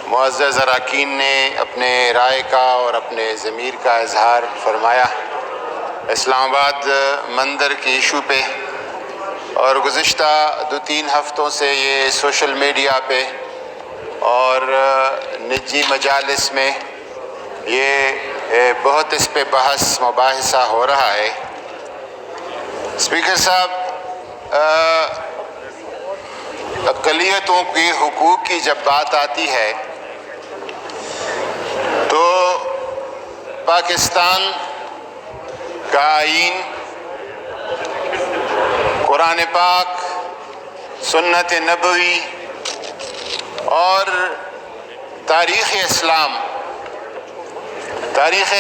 معزز اراکین نے اپنے رائے کا اور اپنے ضمیر کا اظہار فرمایا اسلام آباد مندر کی ایشو پہ، اور گزشتہ 2-3 ہفتوں سے یہ سوشل میڈیا پہ اور نجی مجالس میں یہ بہت اس پہ بحث مباحثہ ہو رہا ہے۔ اسپیکر صاحب، اقلیتوں کے حقوق کی جب بات آتی ہے تو پاکستان کا آئین، قرآن پاک، سنت نبوی اور تاریخ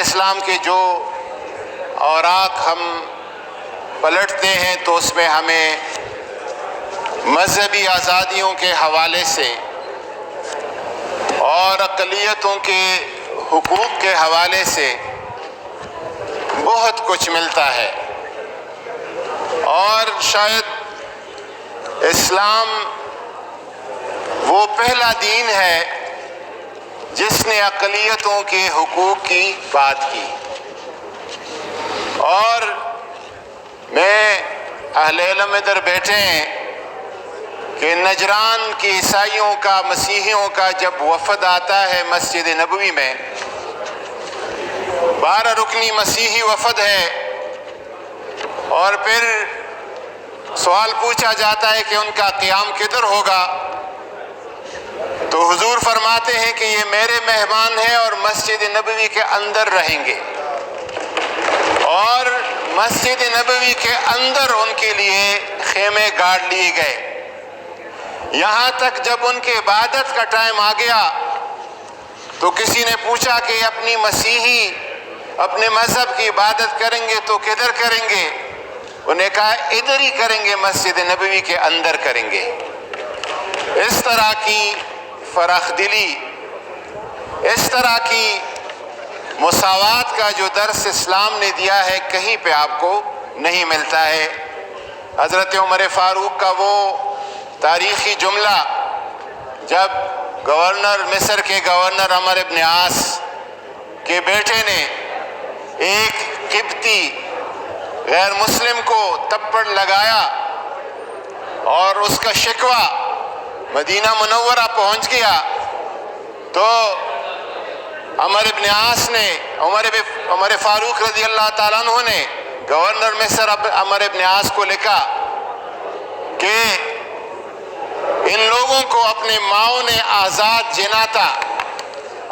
اسلام کے جو اوراق ہم پلٹتے ہیں تو اس میں ہمیں مذہبی آزادیوں کے حوالے سے اور اقلیتوں کے حقوق کے حوالے سے بہت کچھ ملتا ہے، اور شاید اسلام وہ پہلا دین ہے جس نے اقلیتوں کے حقوق کی بات کی۔ اور میں اہل علم ادھر بیٹھے ہیں کہ نجران کے عیسائیوں کا، مسیحیوں کا جب وفد آتا ہے مسجد نبوی میں، 12 رکنی مسیحی وفد ہے، اور پھر سوال پوچھا جاتا ہے کہ ان کا قیام کدھر ہوگا، تو حضور فرماتے ہیں کہ یہ میرے مہمان ہیں اور مسجد نبوی کے اندر رہیں گے، اور مسجد نبوی کے اندر ان کے لیے خیمے گاڑ لیے گئے، یہاں تک جب ان کے عبادت کا ٹائم آ گیا تو کسی نے پوچھا کہ اپنے مذہب کی عبادت کریں گے تو کدھر کریں گے؟ انہوں نے کہا ادھر ہی کریں گے، مسجد نبوی کے اندر کریں گے۔ اس طرح کی فراخ دلی، اس طرح کی مساوات کا جو درس اسلام نے دیا ہے کہیں پہ آپ کو نہیں ملتا ہے۔ حضرت عمر فاروق کا وہ تاریخی جملہ، جب مصر کے گورنر عمر ابن عاص کے بیٹے نے ایک قبطی غیر مسلم کو تپڑ لگایا اور اس کا شکوہ مدینہ منورہ پہنچ گیا، تو عمر فاروق رضی اللہ تعالیٰ عنہ نے گورنر مصر عمر ابن عاص کو لکھا کہ ان لوگوں کو اپنے ماؤں نے آزاد جناتا،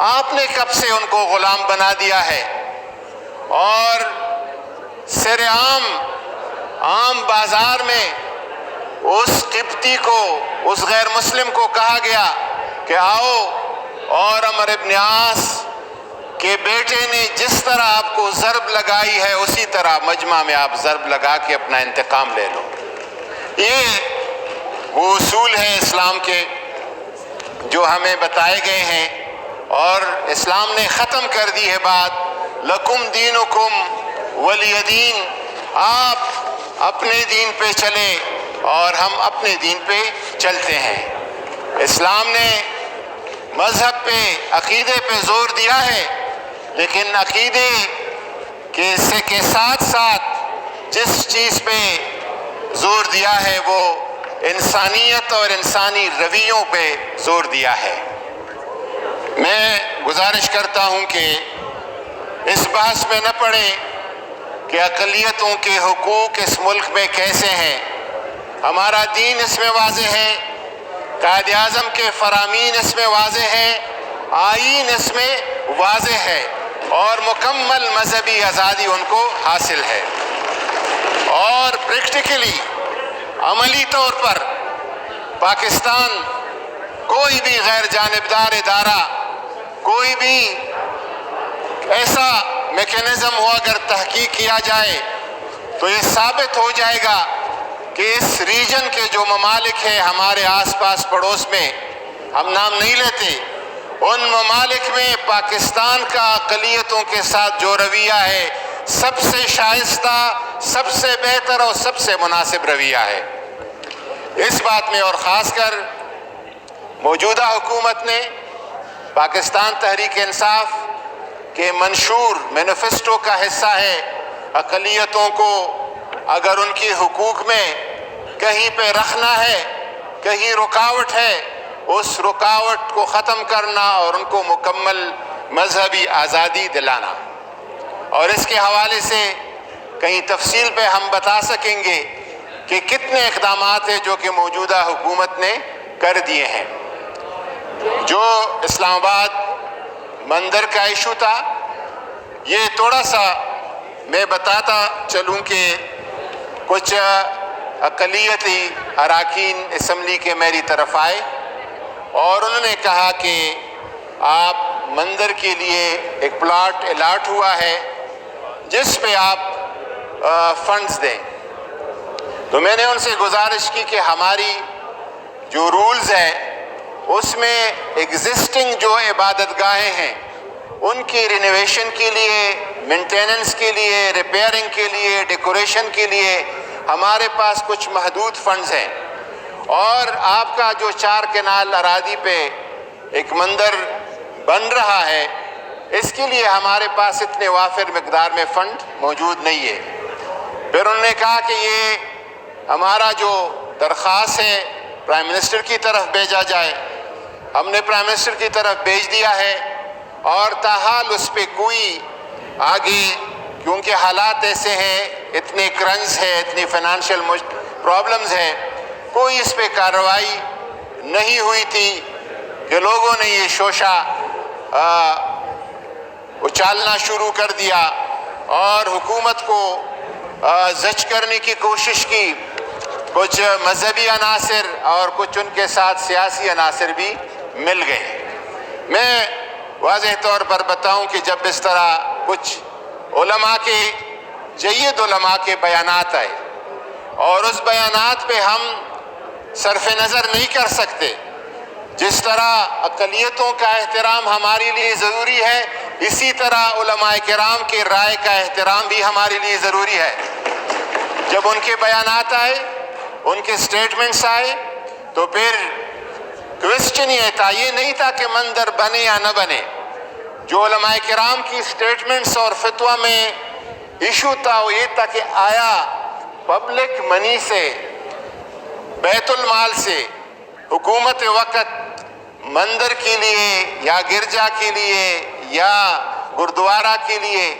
آپ نے کب سے ان کو غلام بنا دیا ہے؟ اور سر عام بازار میں اس قبطی کو، اس غیر مسلم کو کہا گیا کہ آؤ، اور عمر ابن عاص کے بیٹے نے جس طرح آپ کو ضرب لگائی ہے اسی طرح مجمع میں آپ ضرب لگا کے اپنا انتقام لے لو۔ یہ وہ اصول ہیں اسلام کے جو ہمیں بتائے گئے ہیں، اور اسلام نے ختم کر دی ہے بات لکم دینکم ولی دین، آپ اپنے دین پہ چلیں اور ہم اپنے دین پہ چلتے ہیں۔ اسلام نے مذہب پہ، عقیدے پہ زور دیا ہے، لیکن عقیدے کے ساتھ ساتھ جس چیز پہ زور دیا ہے وہ انسانیت اور انسانی رویوں پہ زور دیا ہے۔ میں گزارش کرتا ہوں کہ اس بحث میں نہ پڑیں کہ اقلیتوں کے حقوق اس ملک میں کیسے ہیں۔ ہمارا دین اس میں واضح ہے، قائد اعظم کے فرامین اس میں واضح ہیں، آئین اس میں واضح ہے، اور مکمل مذہبی آزادی ان کو حاصل ہے۔ اور پریکٹیکلی، عملی طور پر پاکستان کوئی بھی غیر جانبدار ادارہ، کوئی بھی ایسا میکینزم ہو، اگر تحقیق کیا جائے تو یہ ثابت ہو جائے گا کہ اس ریجن کے جو ممالک ہیں ہمارے آس پاس پڑوس میں، ہم نام نہیں لیتے، ان ممالک میں پاکستان کا اقلیتوں کے ساتھ جو رویہ ہے سب سے شائستہ، سب سے بہتر اور سب سے مناسب رویہ ہے۔ اس بات میں اور خاص کر موجودہ حکومت نے پاکستان تحریک انصاف کے منشور مینیفیسٹو کا حصہ ہے۔ اقلیتوں کو اگر ان کی حقوق میں کہیں پہ رکھنا ہے، کہیں رکاوٹ ہے، اس رکاوٹ کو ختم کرنا اور ان کو مکمل مذہبی آزادی دلانا۔ اور اس کے حوالے سے کہیں تفصیل پہ ہم بتا سکیں گے کہ کتنے اقدامات ہیں جو کہ موجودہ حکومت نے کر دیے ہیں۔ جو اسلام آباد مندر کا ایشو تھا، یہ تھوڑا سا میں بتاتا چلوں کہ کچھ اقلیتی اراکین اسمبلی کے میری طرف آئے اور انہوں نے کہا کہ آپ مندر کے لیے ایک پلاٹ الاٹ ہوا ہے جس پہ آپ فنڈز دیں۔ تو میں نے ان سے گزارش کی کہ ہماری جو رولز ہیں اس میں ایگزسٹنگ جو عبادت گاہیں ہیں ان کی رینوویشن کے لیے، مینٹیننس کے لیے، ریپیئرنگ کے لیے، ڈیکوریشن کے لیے ہمارے پاس کچھ محدود فنڈز ہیں، اور آپ کا جو 4 کنال اراضی پہ ایک مندر بن رہا ہے اس کے لیے ہمارے پاس اتنے وافر مقدار میں فنڈ موجود نہیں ہے۔ پھر انہوں نے کہا کہ یہ ہمارا جو درخواست ہے پرائم منسٹر کی طرف بھیجا جائے۔ ہم نے پرائم منسٹر کی طرف بھیج دیا ہے اور تاحال اس پہ کوئی آگے، کیونکہ حالات ایسے ہیں، اتنے کرنز ہے، اتنی فائنانشیل پرابلمز ہے، کوئی اس پہ کارروائی نہیں ہوئی تھی کہ لوگوں نے یہ شوشہ اچھالنا شروع کر دیا اور حکومت کو زج کرنے کی کوشش کی۔ کچھ مذہبی عناصر اور کچھ ان کے ساتھ سیاسی عناصر بھی مل گئے۔ میں واضح طور پر بتاؤں کہ جب اس طرح کچھ علماء کے، جید علماء کے بیانات آئے اور اس بیانات پہ ہم صرف نظر نہیں کر سکتے، جس طرح اقلیتوں کا احترام ہمارے لیے ضروری ہے، اسی طرح علماء کرام کے رائے کا احترام بھی ہمارے لیے ضروری ہے۔ جب ان کے بیانات آئے، ان کے سٹیٹمنٹس آئے، تو پھر کوسچن یہ تھا، یہ نہیں تھا کہ مندر بنے یا نہ بنے۔ جو علماء کرام کی سٹیٹمنٹس اور فتویٰ میں ایشو تھا وہ یہ تھا کہ آیا پبلک منی سے، بیت المال سے حکومت وقت مندر کے لیے یا گرجا کے لیے یا گردوارہ کے لیے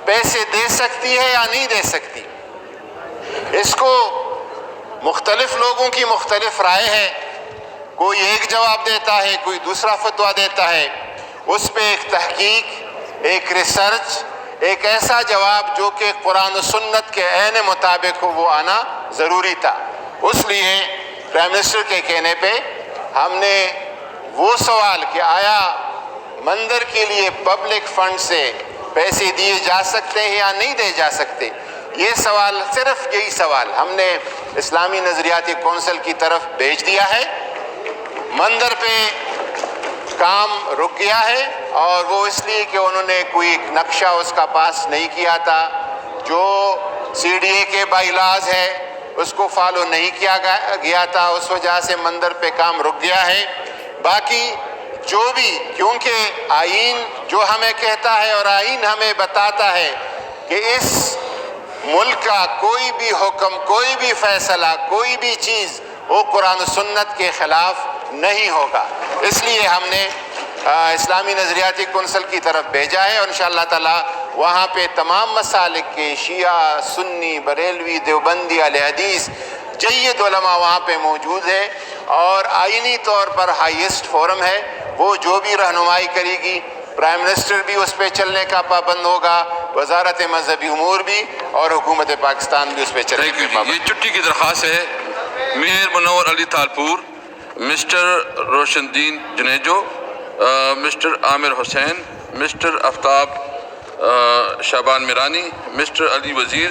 پیسے دے سکتی ہے یا نہیں دے سکتی؟ اس کو مختلف لوگوں کی مختلف رائے ہے، کوئی ایک جواب دیتا ہے، کوئی دوسرا فتویٰ دیتا ہے۔ اس پہ ایک تحقیق، ایک ریسرچ، ایک ایسا جواب جو کہ قرآن و سنت کے عین مطابق ہو، وہ آنا ضروری تھا۔ اس لیے پرائم منسٹر کے کہنے پہ ہم نے وہ سوال کہ آیا مندر کے لیے پبلک فنڈ سے پیسے دیے جا سکتے ہیں یا نہیں دیے جا سکتے، یہ سوال، صرف یہی سوال ہم نے اسلامی نظریاتی کونسل کی طرف بھیج دیا ہے۔ مندر پہ کام رک گیا ہے اور وہ اس لیے کہ انہوں نے کوئی نقشہ اس کا پاس نہیں کیا تھا، جو CDA کے بائی لاز ہے اس کو فالو نہیں کیا گیا تھا، اس وجہ سے مندر پہ کام رک گیا ہے۔ باقی جو بھی، کیونکہ آئین جو ہمیں کہتا ہے اور آئین ہمیں بتاتا ہے کہ اس ملک کا کوئی بھی حکم، کوئی بھی فیصلہ، کوئی بھی چیز وہ قرآن و سنت کے خلاف نہیں ہوگا، اس لیے ہم نے اسلامی نظریاتی کونسل کی طرف بھیجا ہے، اور انشاءاللہ تعالی وہاں پہ تمام مسالک کے شیعہ، سنی، بریلوی، دیوبندی، اہل حدیث، جید علماء وہاں پہ موجود ہے، اور آئینی طور پر ہائیسٹ فورم ہے، وہ جو بھی رہنمائی کرے گی، پرائم منسٹر بھی اس پہ چلنے کا پابند ہوگا، وزارت مذہبی امور بھی، اور حکومت پاکستان بھی اس پہ چلنے کا پابند۔ یہ چھٹی کی درخواست ہے میر منور علی تالپور، مسٹر روشن الدین جنیجو، مسٹر عامر حسین، مسٹر آفتاب شعبان میرانی، مسٹر علی وزیر۔